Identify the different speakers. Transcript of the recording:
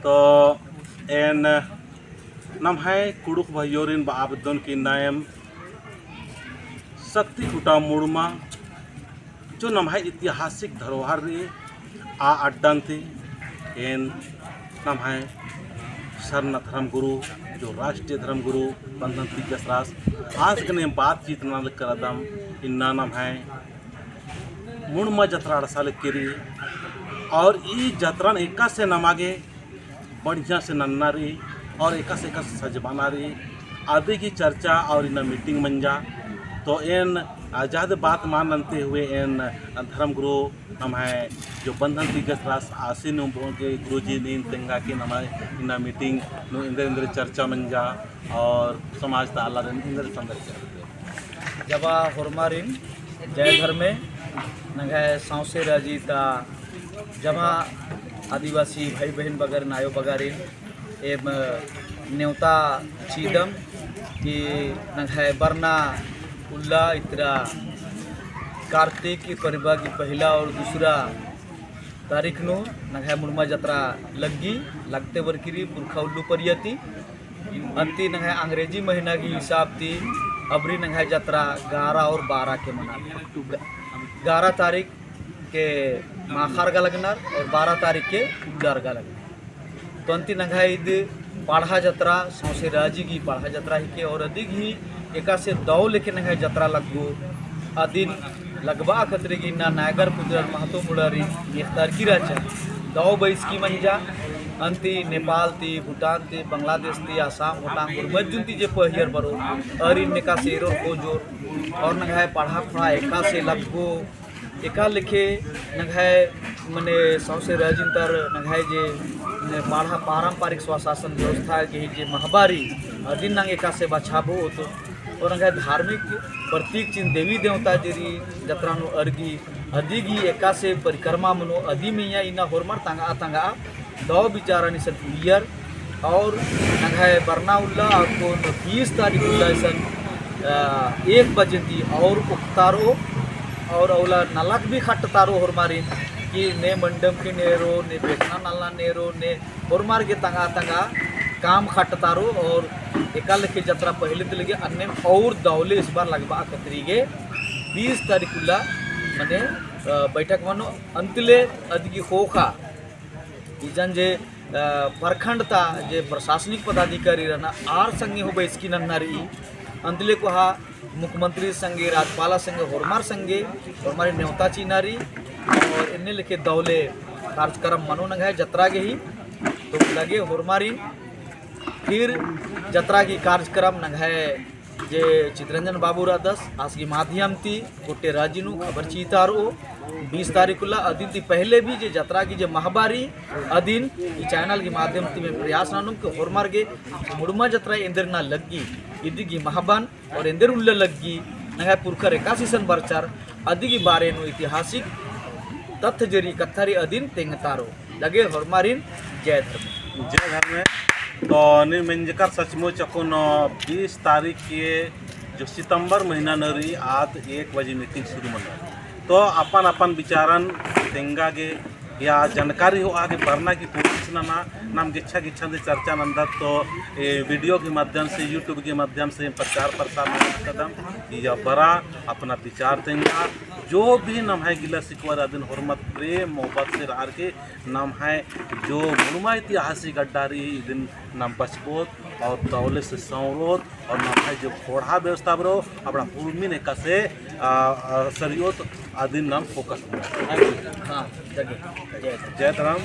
Speaker 1: तो एन नम है कुड़ुक भयोरिन बाबदन की नायम शक्ति कुटा मुड़मा जो नम है ऐतिहासिक धरोहर रे आ अड्डन थे एन नम है सरना धर्म गुरु जो राष्ट्रीय धर्म गुरु बंधन तीजसरास आज के बातचीत नाल करदम इन्ना नम है मुड़मा जत्रा साल केरी और ई जत्रन एका से नमागे बढ़िया से नन्ना रे और एका से सजबाना रे आदि की चर्चा और इन मीटिंग मंजा तो इन ज़्यादा बात मानते हुए इन धर्म गुरु हम है जो बंधन तीजसरास आसीन के गुरु जी नीन तेंगा की नम इन मीटिंग नु इंदर इंदर चर्चा मंजा और समाज ताला इंदर संदर्भ
Speaker 2: जबा होरमारिन जय धर्मे नंगे सौसे राजीता जमा आदिवासी भाई बहन बगर नायो बगारिन एम न्योता चीदम कि नंगे बरना उल्ला इतरा कार्तिक की परिबा की पहला और दूसरा तारीख नो नंगे मुड़मा जत्रा लगी लगते वर्किरी पुरखा उल्लू परियती अंति नंगे अंग्रेजी महीना की हिसाब थी अबरी नंगे जत्रा 11 और 12 के मना 11 तारीख के माखार का लगना और 12 तारीख के उड्डार का लगना तो अंति नंगा ईद पाढ़ा जत्रा सौसे राजी की पाढ़ा जत्रा ही के और अधिक ही एका से दौ लेके नंगा जत्रा लगो अदिन लगवा खतरे की ना नागर पुत्र महतो मुड़ारी इख्तार की राजा दौ बैस की मंजा अंति नेपाल ती भूटान ती बांग्लादेश ती आसाम भूटान गुरमजुन ती जे पहियर बरो अरिन नेका सेरो को जोर और नंगा पढ़ा पढ़ा एका से लगो एका लिखे नंगाय मने सौसे राजिंतर नंगाय जे पाढ़ा पारंपरिक स्वशासन व्यवस्था के जे महाबारी दिन नंग एका से बचाबो तो और नंगाय धार्मिक प्रतीक चिन्ह देवी देवता जेरी जत्रानु अर्गी अधिगी एका से परिक्रमा मनो अधि मिया इना होरमर तंगा तंगा दो बिचारा निसन उयर और नंगाय बरनाउल्ला को 20 तारीख सन 1 बजे थी और उक्तारो और अवला नलक भी खट तारो होरमारी कि ने मंडम के नेरो ने बेचना नल्ला नेरो ने होरमार के तंगा तंगा काम खट तारो और एकाल के जत्रा पहले तो लगे अन्य और दौले इस बार लगभग कतरीगे 20 तारीख मने बैठक मनो अंतले अदगी होखा इजन जे प्रखंडता जे प्रशासनिक पदाधिकारी रहना आर संगे हो बैसकी नन्नारी अंतले को हा मुख्यमंत्री संगे राज्यपाला संगे होरमार संगे होरमारी न्योता चीनारी और इन्हें लिखे दौले कार्यक्रम मनो नंगा जत्रा के ही तो लगे होरमारी फिर जत्रा की कार्यक्रम नंगा जे चितरंजन बाबू रादस आज की माध्यम थी गोटे राजीनु खबर चीतारो 20 तारीख अदिन थी पहले भी जे जत्रा की जे महाबारी अदिन चैनल के माध्यम थी में प्रयास नानुम के होरमार के मुड़मा जत्रा इंदर ना लगी इदी की महाबान और इंदर उल्ला लगी नंगा पुरखर 81 सन बरचार अदि की बारे नो ऐतिहासिक तथ्य जरी कथारी अदिन तेंगतारो लगे होरमारिन जय धर्म
Speaker 1: तो निमंजकर सचमुच अपन 20 तारीख के जो सितंबर महीना नरी आज 1 बजे मीटिंग शुरू मना तो अपन अपन विचारन तेंगा के या जानकारी हो आगे बढ़ना की कोशिश ना नाम गिच्छा गिच्छा से चर्चा नंदा तो वीडियो के माध्यम से यूट्यूब के माध्यम से प्रचार प्रसार कदम या बड़ा अपना विचार देंगे जो भी नाम है गिला सिकवर अदिन हरमत प्रेम मोहब्बत से रह के नाम है जो मुड़मा ऐतिहासिक अड्डा रही दिन नाम बचपोत और दौले से सौरोत और नाम है जो फोड़ा व्यवस्था बरो अपना भूमि ने कसे सरियोत आदि नाम फोकस
Speaker 2: हाँ जय
Speaker 1: धर्म।